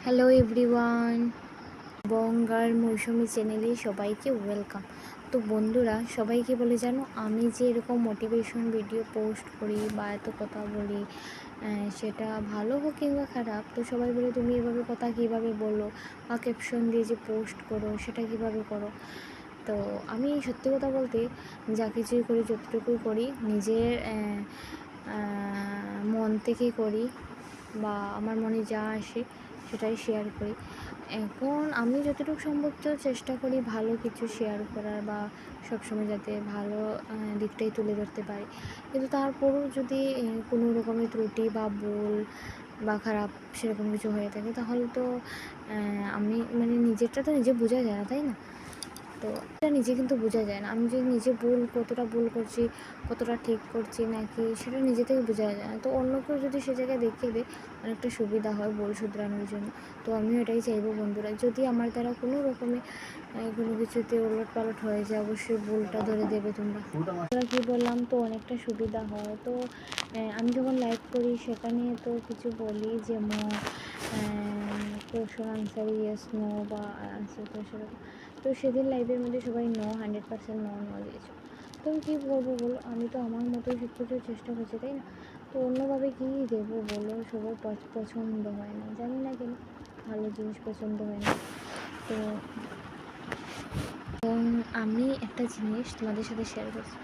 Hello everyone, বঙ্গার মৌসুমি চ্যানেলে সবাইকে welcome. তো বন্ধুরা, সবাইকে বলে জানো, আমি যে এরকম মোটিভেশন ভিডিও পোস্ট করি বা এত কথা বলি, সেটা ভালো হোক কিংবা খারাপ, তো সবাই বলে তুমি এভাবে কথা কীভাবে বলো বা ক্যাপশন দিয়ে যে পোস্ট করো সেটা কীভাবে করো। তো আমি সত্যি কথা বলতে যা কিছুই করি, যতটুকুই করি, নিজের মন থেকেই করি বা আমার মনে যা আসে সেটাই শেয়ার করি। এখন আমি যতটুকু সম্ভব তো চেষ্টা করি ভালো কিছু শেয়ার করার বা সবসময় যাতে ভালো দিকটাই তুলে ধরতে পারি, কিন্তু তারপরও যদি কোনো রকমের ত্রুটি বা ভুল বা খারাপ সেরকম কিছু হয়ে থাকে, তাহলে তো আমি নিজেরটা তো নিজে বোঝা যায় না, তাই না? তো এটা নিজে কিন্তু বোঝা যায় না। আমি যে নিজে কতটা ভুল করছি, কতটা ঠিক করছি নাকি, সেটা নিজে থেকে বোঝা যায় না। তো অন্য কেউ যদি সে জায়গায় দেখিয়ে দেয়, অনেকটা সুবিধা হয় ভুল শুধরানোর জন্য। তো আমিও এটাই চাইবো বন্ধুরা, যদি আমার দ্বারা কোনো রকমে কোনো কিছুতে ওলটপালট হয়ে যায়, অবশ্যই ভুলটা ধরে দেবে তোমরা। কী বললাম, তো অনেকটা সুবিধা হয়। তো আমি যখন লাইভ করি সেখানে তো কিছু বলি, যেমন কোয়েশন আনসার ইয়েস নো বা আনসার তো সেরকম। তো সেদিন লাইভের মধ্যে সবাই 100% নো দিয়েছে। তো আমি কী বলবো বলো, আমি তো আমার মতোই সব কিছুর চেষ্টা করছি, তাই না? তো অন্যভাবে কী দেবো বলো, সবার পছন্দ হয় না, জানি না কেন ভালো জিনিস পছন্দ হয় না। তো আমি একটা জিনিস তোমাদের সাথে শেয়ার করছি,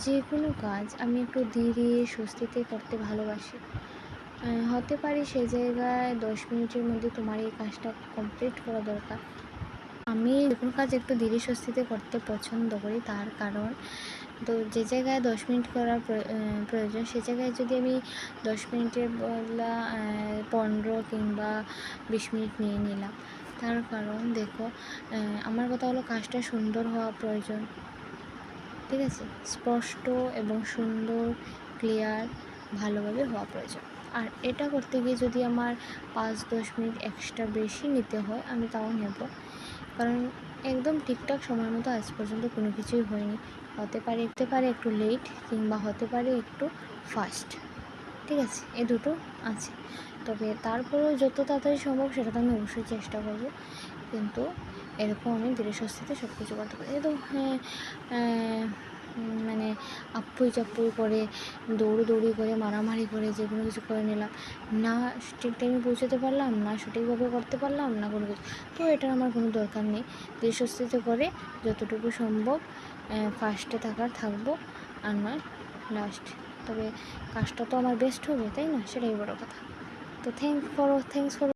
যে কোনো কাজ আমি একটু ধীরে স্বস্তিতে করতে ভালোবাসি। হতে পারে সে জায়গায় 10 মিনিটের মধ্যে তোমার এই কাজটা কমপ্লিট করা দরকার। আমি যে কোনো কাজ একটু ধীরে স্বস্তিতে করতে পছন্দ করি, তার কারণ তো যে জায়গায় 10 মিনিট করার প্রয়োজন, সে জায়গায় যদি আমি 10 মিনিটের বদলা 15 কিংবা 20 মিনিট নিয়ে নিলাম, তার কারণ দেখো, আমার কথা হলো কাজটা সুন্দর হওয়া প্রয়োজন, ঠিক আছে? স্পষ্ট এবং সুন্দর, ক্লিয়ার, ভালোভাবে হওয়া প্রয়োজন। আর এটা করতে গিয়ে যদি আমার 5-10 মিনিট এক্সট্রা বেশি নিতে হয়, আমি তাও নেব, কারণ একদম ঠিকঠাক সময় মতো আজ পর্যন্ত কোনো কিছুই হয়নি। হতে পারে একটু লেট, কিংবা হতে পারে একটু ফাস্ট, ঠিক আছে? এ দুটো আছে। তবে তারপরেও যত তাড়াতাড়ি সম্ভব সেটা তো আমি অবশ্যই চেষ্টা করব, কিন্তু এরকম আমি ধীরে স্বস্তিতে সব কিছু করতে পারি। তো আপ্পুই চাপ্পুই করে, দৌড়ি করে, মারামারি করে যে কোনো কিছু করে নিলাম, না ঠিক টাইমে পৌঁছাতে পারলাম, না সঠিকভাবে করতে পারলাম, না কোনো কিছু। তো এটার আমার কোনো দরকার নেই। ধীরে স্বস্তিতে করে যতটুকু সম্ভব ফার্স্টে থাকবো, আর নয় লাস্ট। তবে কাজটা তো আমার বেস্ট হবে, তাই না? সেটাই বড় কথা। তো থ্যাংকস ফর